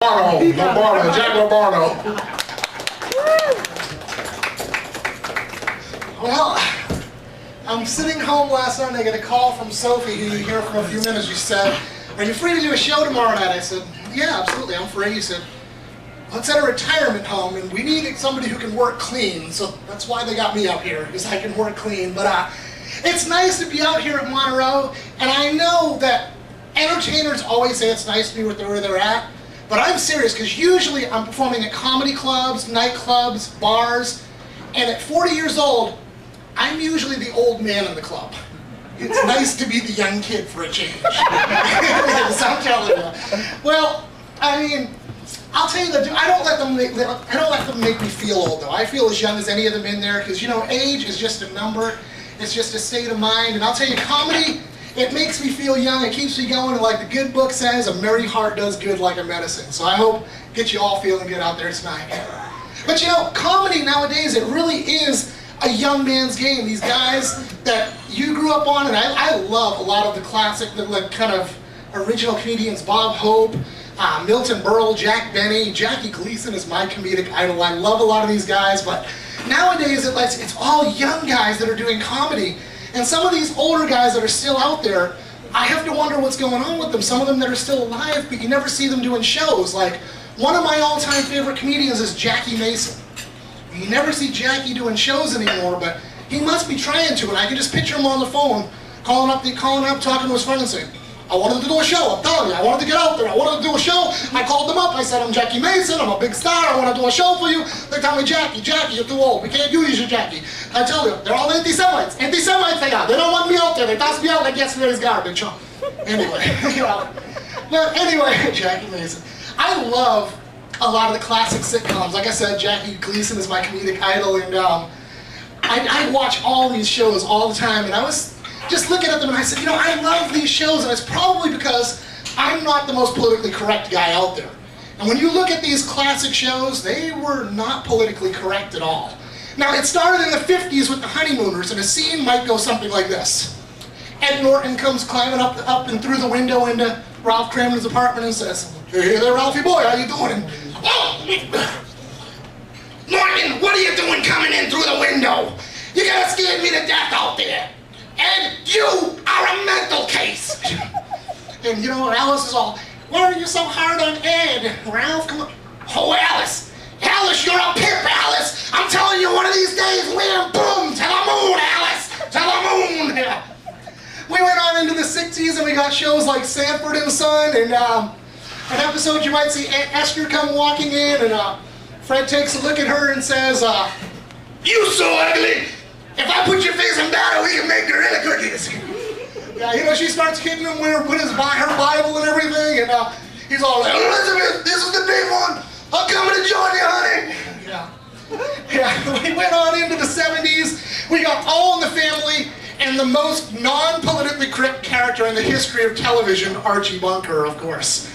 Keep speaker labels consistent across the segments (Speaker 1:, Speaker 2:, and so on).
Speaker 1: Lombardo, Jack Lombardo. Well, I'm sitting home last night and I get a call from Sophie, who you hear from a few minutes. She said, "Are you free to do a show tomorrow night?" I said, "Yeah, absolutely, I'm free." She said, "Well, it's at a retirement home and we need somebody who can work clean." So that's why they got me out here, because I can work clean. But it's nice to be out here at Montereau, and I know that entertainers always say it's nice to be where they're at. But I'm serious, because usually I'm performing at comedy clubs, nightclubs, bars, and at 40 years old, I'm usually the old man in the club. It's nice to be the young kid for a change. Yes, I'm telling you. Well, I mean, I'll tell you the I don't let them make me feel old though. I feel as young as any of them in there, because you know, age is just a number. It's just a state of mind. And I'll tell you, comedy, it makes me feel young, it keeps me going, and like the good book says, a merry heart does good like a medicine. So I hope get you all feeling good out there tonight. But you know, comedy nowadays, it really is a young man's game. These guys that you grew up on, and I love a lot of the classic, the kind of original comedians, Bob Hope, Milton Berle, Jack Benny, Jackie Gleason is my comedic idol. I love a lot of these guys, but nowadays it's all young guys that are doing comedy. And some of these older guys that are still out there, I have to wonder what's going on with them. Some of them that are still alive, but you never see them doing shows. Like, one of my all-time favorite comedians is Jackie Mason. You never see Jackie doing shows anymore, but he must be trying to, and I can just picture him on the phone, calling up, talking to his friend and saying, "I wanted to do a show, I'm telling you, I wanted to get out there, I wanted to do a show." I called them up, I said, "I'm Jackie Mason, I'm a big star, I want to do a show for you." They tell me, "Jackie, you're too old, we can't do this, Jackie." I tell you, they're all anti-Semites they are. They don't want me out there, they toss me out like yesterday's garbage, huh? Anyway, you know. But anyway, Jackie Mason. I love a lot of the classic sitcoms. Like I said, Jackie Gleason is my comedic idol, and I watch all these shows all the time, and I was just looking at them and I said, you know, I love these shows, and it's probably because I'm not the most politically correct guy out there. And when you look at these classic shows, they were not politically correct at all. Now, it started in the 50s with the Honeymooners, and a scene might go something like this. Ed Norton comes climbing up and through the window into Ralph Cramner's apartment and says, "Hey there, Ralphie boy, how you doing?" And, "Oh, Norton, what are you doing coming in through the window? You're gonna scare me to death out there. Ed, you are a mental case." And you know, Alice is all, "Why are you so hard on Ed? Ralph, come on." "Oh, Alice, you're a pimp, Alice. I'm telling you, one of these days, wham, boom, to the moon, Alice, to the moon." Yeah. We went on into the 60s and we got shows like Sanford and Son, and an episode you might see Aunt Esther come walking in, and Fred takes a look at her and says, "You so ugly. If I put your face in battle, we can make gorilla cookies." Yeah, you know, she starts hitting him with her Bible and everything, and he's all like, "Elizabeth, this is the big one. I'm coming to join you, honey." Yeah, we went on into the 70s. We got All in the Family, and the most non-politically correct character in the history of television, Archie Bunker, of course.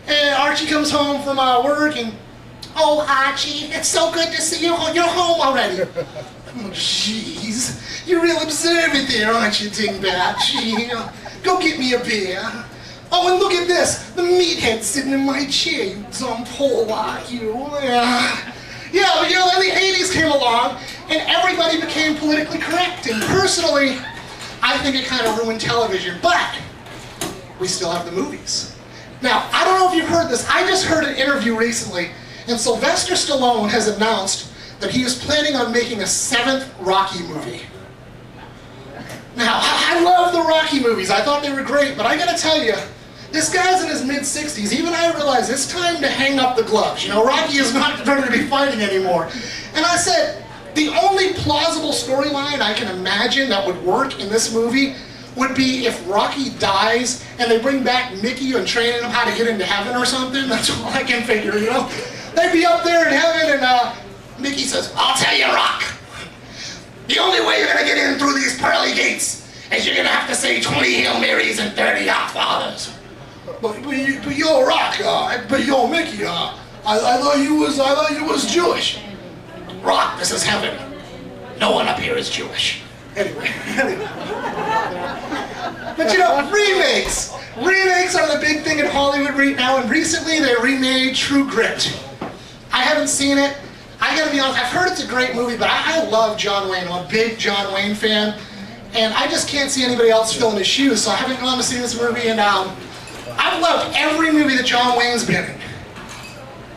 Speaker 1: And Archie comes home from work, and, "Oh, Archie, it's so good to see you. You're home already." "Oh, jeez, you're real observant there, aren't you, Dingbat? Gee, go get me a beer. Oh, and look at this, the meathead sitting in my chair, you dumb pole, you." Yeah, but you know, then the 80s came along, and everybody became politically correct. And personally, I think it kind of ruined television, but we still have the movies. Now, I don't know if you've heard this, I just heard an interview recently, and Sylvester Stallone has announced that he is planning on making a 7th Rocky movie. Now, I love the Rocky movies, I thought they were great, but I gotta tell you, this guy's in his mid-60s, even I realize it's time to hang up the gloves. You know, Rocky is not ready to be fighting anymore. And I said, the only plausible storyline I can imagine that would work in this movie would be if Rocky dies and they bring back Mickey and train him how to get into heaven or something. That's all I can figure, you know? They'd be up there in heaven and Mickey says, "I'll tell you, Rock, the only way you're gonna get in through these pearly gates is you're gonna have to say 20 Hail Marys and 30 Our Fathers." But yo, Rock, but yo, Mickey, I thought you was Jewish." "Rock, this is heaven. No one up here is Jewish. Anyway. But you know, remakes! Remakes are the big thing in Hollywood right now, and recently they remade True Grit. I haven't seen it. I gotta be honest, I've heard it's a great movie, but I love John Wayne. I'm a big John Wayne fan, and I just can't see anybody else filling his shoes, so I haven't gone to see this movie, and I've loved every movie that John Wayne's been in.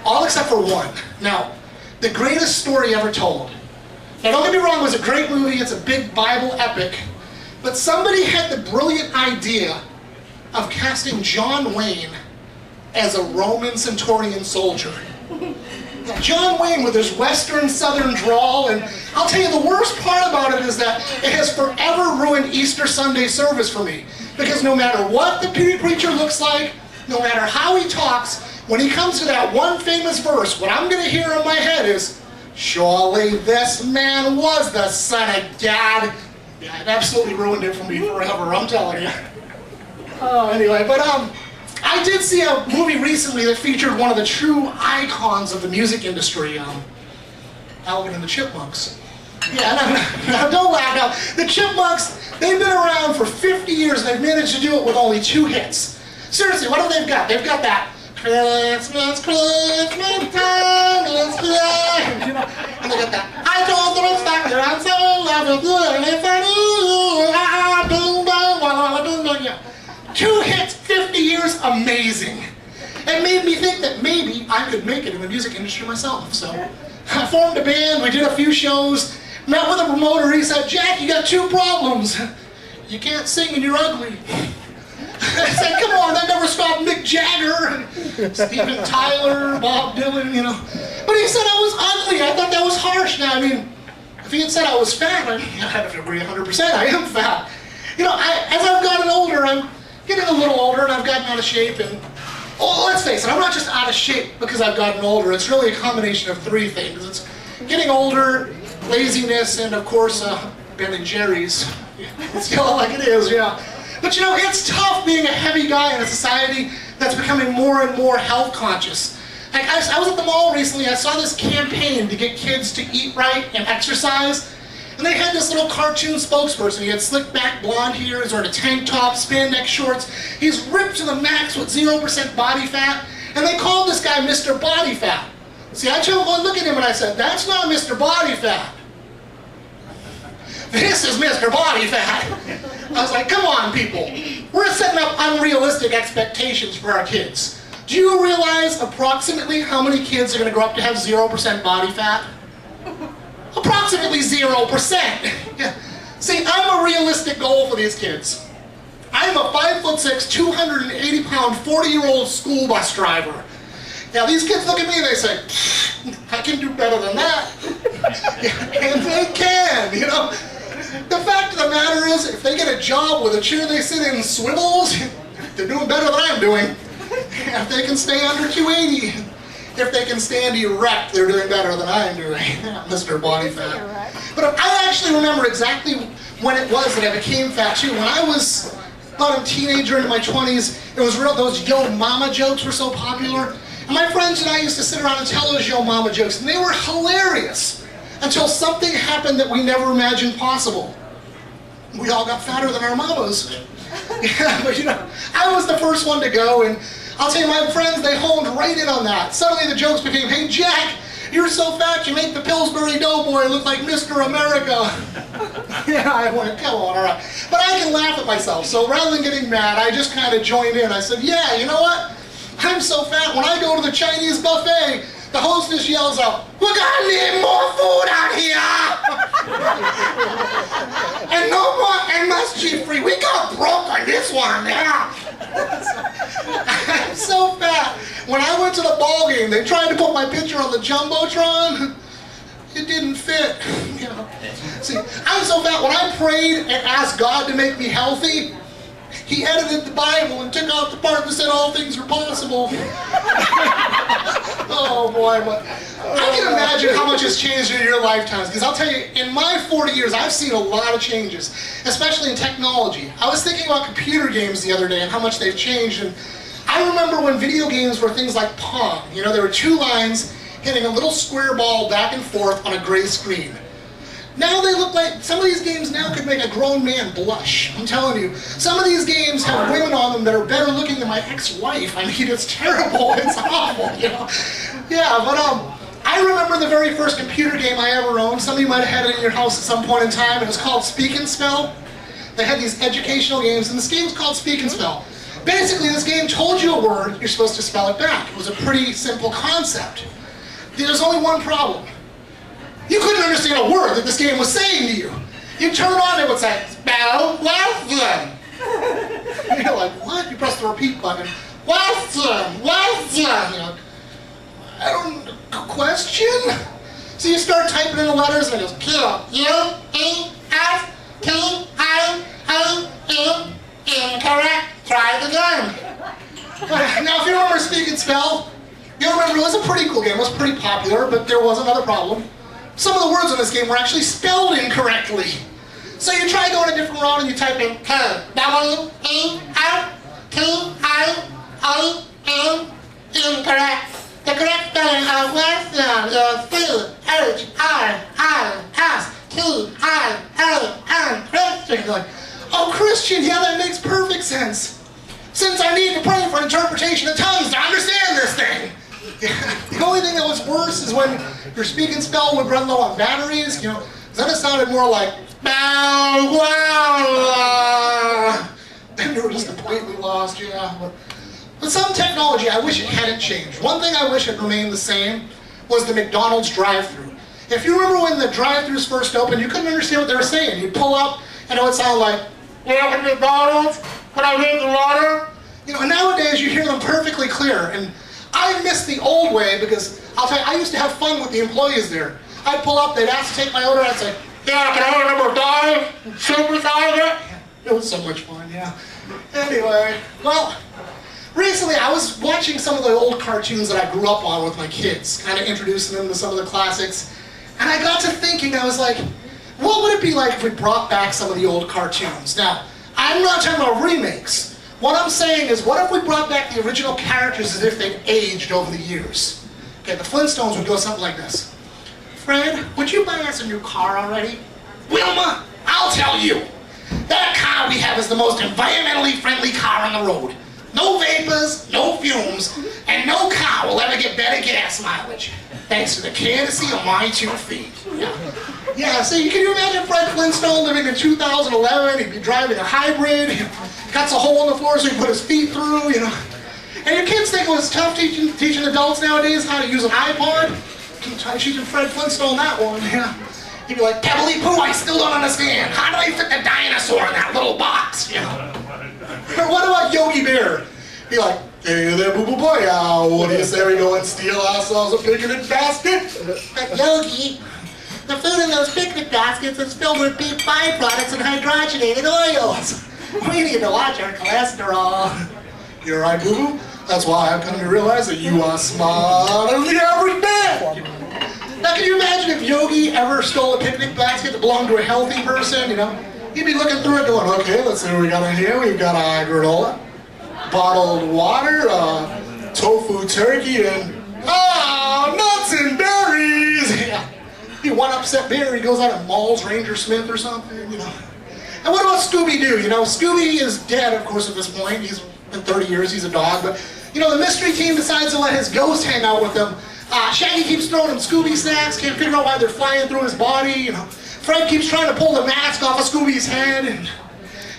Speaker 1: All except for one. Now, The Greatest Story Ever Told. Now don't get me wrong, it was a great movie, it's a big Bible epic, but somebody had the brilliant idea of casting John Wayne as a Roman centurion soldier. Now, John Wayne with his western southern drawl, and I'll tell you the worst part about it is that it has forever ruined Easter Sunday service for me. Because no matter what the preacher looks like, no matter how he talks, when he comes to that one famous verse, what I'm going to hear in my head is, "Surely this man was the Son of God." Yeah, it absolutely ruined it for me forever, I'm telling you. Anyway, but I did see a movie recently that featured one of the true icons of the music industry, Alvin and the Chipmunks. Yeah, no, don't laugh now. The Chipmunks, they've been around for 50 years and they've managed to do it with only 2 hits. Seriously, what have they got? They've got that Christmas, Christmas time is here. You know, and they got that I told the inspector I'm so in love with you and if I do, yeah. 2 hits, 50 years, amazing. It made me think that maybe I could make it in the music industry myself. So I formed a band, we did a few shows, met with a promoter, he said, "Jack, you got 2 problems. You can't sing and you're ugly." I said, "Come on, that never stopped Mick Jagger, Steven Tyler, Bob Dylan, you know." But he said I was ugly. I thought that was harsh. Now, I mean, if he had said I was fat, I'd have to agree 100%. I am fat. You know, as I've gotten older, I'm getting a little older and I've gotten out of shape. And oh, let's face it, I'm not just out of shape because I've gotten older. It's really a combination of 3 things. It's getting older, laziness, and of course, Ben and Jerry's. It's still like it is, yeah. But you know, it's tough being a heavy guy in a society that's becoming more and more health conscious. Like I was at the mall recently, I saw this campaign to get kids to eat right and exercise. And they had this little cartoon spokesperson. He had slick back blonde hair, he's wearing a tank top, spandex shorts. He's ripped to the max with 0% body fat. And they called this guy Mr. Body Fat. See, I took one look at him and I said, "That's not Mr. Body Fat. This is Mr. Body Fat." I was like, come on, people. We're setting up unrealistic expectations for our kids. Do you realize approximately how many kids are going to grow up to have 0% body fat? Approximately 0%. Yeah. See, I'm a realistic goal for these kids. I'm a 5'6", 280-pound, 40-year-old school bus driver. Now these kids look at me and they say, "I can do better than that." And they can, you know. The fact of the matter is, if they get a job with a chair they sit in swivels, they're doing better than I'm doing. If they can stay under 280, if they can stand erect, they're doing better than I'm doing. Mr. Body Fat. But I actually remember exactly when it was that I became fat too. When I was about a teenager into my 20s, it was real. Those Yo Mama jokes were so popular. And my friends and I used to sit around and tell those Yo Mama jokes, and they were hilarious. Until something happened that we never imagined possible. We all got fatter than our mamas. Yeah, but you know, I was the first one to go, and I'll tell you, my friends, they honed right in on that. Suddenly the jokes became, "Hey Jack, you're so fat you make the Pillsbury Doughboy look like Mr. America." Yeah, I went, come on, all right. But I can laugh at myself, so rather than getting mad, I just kind of joined in. I said, "Yeah, you know what? I'm so fat, when I go to the Chinese buffet, the hostess yells out, 'We're gonna need more food out here!' And no more MSG free. We got broke on this one, yeah." I'm so fat. When I went to the ball game, they tried to put my picture on the Jumbotron. It didn't fit. You know. See, I'm so fat. When I prayed and asked God to make me healthy, He edited the Bible and took out the part that said all things are possible. Oh boy, but I can imagine how much has changed in your lifetimes, because I'll tell you, in my 40 years, I've seen a lot of changes, especially in technology. I was thinking about computer games the other day and how much they've changed, and I remember when video games were things like Pong. You know, there were 2 lines hitting a little square ball back and forth on a gray screen. Now they look like, some of these games now could make a grown man blush. I'm telling you. Some of these games have women on them that are better looking than my ex-wife. I mean, it's terrible. It's awful, you know. Yeah, but I remember the very first computer game I ever owned. Some of you might have had it in your house at some point in time. It was called Speak and Spell. They had these educational games, and this game was called Speak and Spell. Basically, this game told you a word, you're supposed to spell it back. It was a pretty simple concept. There's only one problem. You couldn't understand a word that this game was saying to you. You turn on, it would say, spell Western. You're like, what? You press the repeat button. Western, Western. You know, I don't, question? So you start typing in the letters, and it goes, Q-U-E-S-T-I-O-N, incorrect. Try it again. Now, if you remember Speak and Spell, you'll remember it was a pretty cool game. It was pretty popular, but there was another problem. Some of the words in this game were actually spelled incorrectly. So you try going a different route and you type in W-E-S-T-I-O-N, incorrect. The correct spelling of Western is C-H-R-I-S-T-I-O-N, Christian. You're like, oh, Christian, yeah, that makes perfect sense. Since I need to pray for interpretation of tongues to understand this thing. The only thing that was worse is when your Speak and Spell would run low on batteries, you know, then it sounded more like, then you were just completely lost, yeah. But some technology, I wish it hadn't changed. One thing I wish had remained the same was the McDonald's drive-thru. If you remember when the drive-thrus first opened, you couldn't understand what they were saying. You'd pull up, and it would sound like, yeah, McDonald's, can I get the water? You know, and nowadays you hear them perfectly clear. And I miss the old way because, I'll tell you, I used to have fun with the employees there. I'd pull up, they'd ask to take my order, I'd say, yeah, can I order number 5? Super size it? It was so much fun, yeah. Anyway, well, recently I was watching some of the old cartoons that I grew up on with my kids, kind of introducing them to some of the classics. And I got to thinking, I was like, what would it be like if we brought back some of the old cartoons? Now, I'm not talking about remakes. What I'm saying is, what if we brought back the original characters as if they'd aged over the years? Okay, the Flintstones would go something like this. Fred, would you buy us a new car already? Wilma, I'll tell you. That car we have is the most environmentally friendly car on the road. No vapors, no fumes, and no car will ever get better gas mileage. Thanks to the courtesy of my 2 feet. Yeah, so can you imagine Fred Flintstone living in 2011? He'd be driving a hybrid. He cuts a hole in the floor so he can put his feet through, you know. And your kids think it was tough teaching adults nowadays how to use an iPod. Try teaching Fred Flintstone that one, yeah. He'd be like, Pebbly Poo, I still don't understand. How do they fit the dinosaur in that little box, you know? Or what about Yogi Bear? Be like, hey there, boo boo boy, what do you say we go and steal ourselves a picnic basket? Yogi, the food in those picnic baskets is filled with beef byproducts and hydrogenated oils. We need to watch our cholesterol. You're right, boo boo. That's why I've come to realize that you are smarter than the average man. Now, can you imagine if Yogi ever stole a picnic basket that belonged to a healthy person, you know? He'd be looking through it going, okay, let's see what we got in here. We've got a granola, bottled water, tofu turkey, and, nuts and berries. Yeah. Be one upset bear, he goes out and mauls Ranger Smith or something, you know? And what about Scooby-Doo? You know, Scooby is dead, of course, at this point. He's been 30 years, he's a dog, but, you know, the mystery team decides to let his ghost hang out with them. Shaggy keeps throwing him Scooby snacks, can't figure out why they're flying through his body, you know. Fred keeps trying to pull the mask off of Scooby's head, and,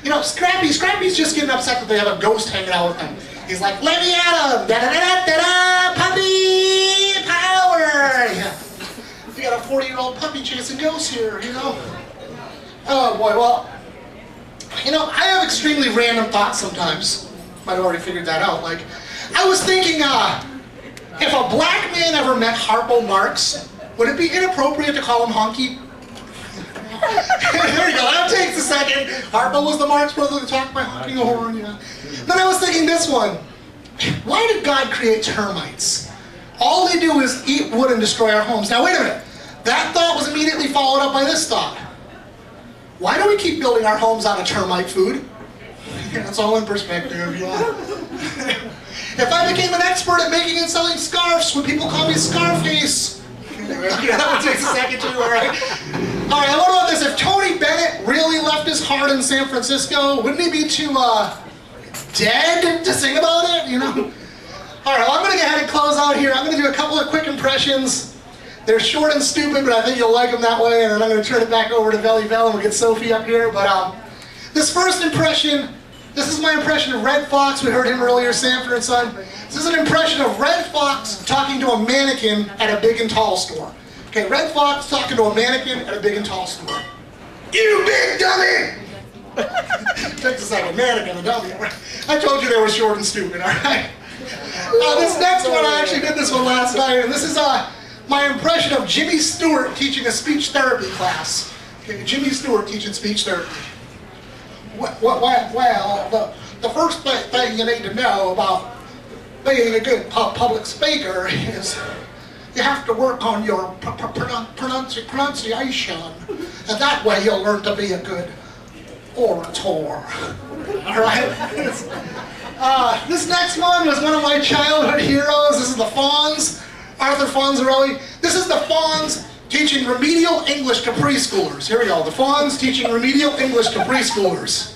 Speaker 1: you know, Scrappy's just getting upset that they have a ghost hanging out with them. He's like, let me at him, da-da-da-da-da-da, puppy power! Yeah. We got a 40-year-old puppy chasing ghosts here, you know. Oh boy, well, you know, I have extremely random thoughts sometimes. Might have already figured that out. Like, I was thinking, if a black man ever met Harpo Marx, would it be inappropriate to call him honky? There you go, that takes a second. Harpo was the Marx brother that talked by honking a horn, you know. Then I was thinking this one. Why did God create termites? All they do is eat wood and destroy our homes. Now wait a minute. That thought was immediately followed up by this thought. Why do we keep building our homes out of termite food? It's all in perspective, yeah. If I became an expert at making and selling scarves, would people call me Scarface? Anyway, that one takes a second too, all right? All right, what about this? If Tony Bennett really left his heart in San Francisco, wouldn't he be too dead to sing about it, you know? All right, well, I'm going to go ahead and close out here. I'm going to do a couple of quick impressions. They're short and stupid, but I think you'll like them that way, and then I'm going to turn it back over to Velly Bell, and we'll get Sophie up here. But this first impression, this is my impression of Red Fox. We heard him earlier, Sanford and Son. This is an impression of Red Fox talking to a mannequin at a big and tall store. Okay, Red Fox talking to a mannequin at a big and tall store. You big dummy! Takes a second, mannequin, a dummy. I told you they were short and stupid, all right? This next one, I actually did this one last night, and this is my impression of Jimmy Stewart teaching a speech therapy class. Okay, Jimmy Stewart teaching speech therapy. Well, the first thing you need to know about being a good public speaker is you have to work on your pronunciation, and that way you'll learn to be a good orator. All right? This next one was one of my childhood heroes. This is the Fonz, Arthur Fonzarelli. This is the Fonz teaching remedial English to preschoolers. Here we go. The Fonz teaching remedial English to preschoolers.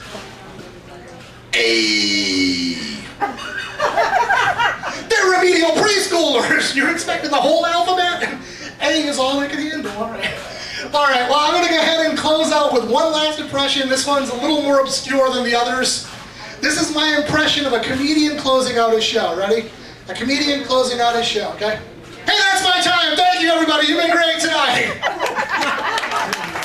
Speaker 1: A. They're remedial preschoolers. You're expecting the whole alphabet? A is all they can handle. All right. All right. Well, I'm going to go ahead and close out with one last impression. This one's a little more obscure than the others. This is my impression of a comedian closing out his show. Ready? A comedian closing out his show. Okay. Hey, that's my time. Thank you, everybody. You've been great tonight.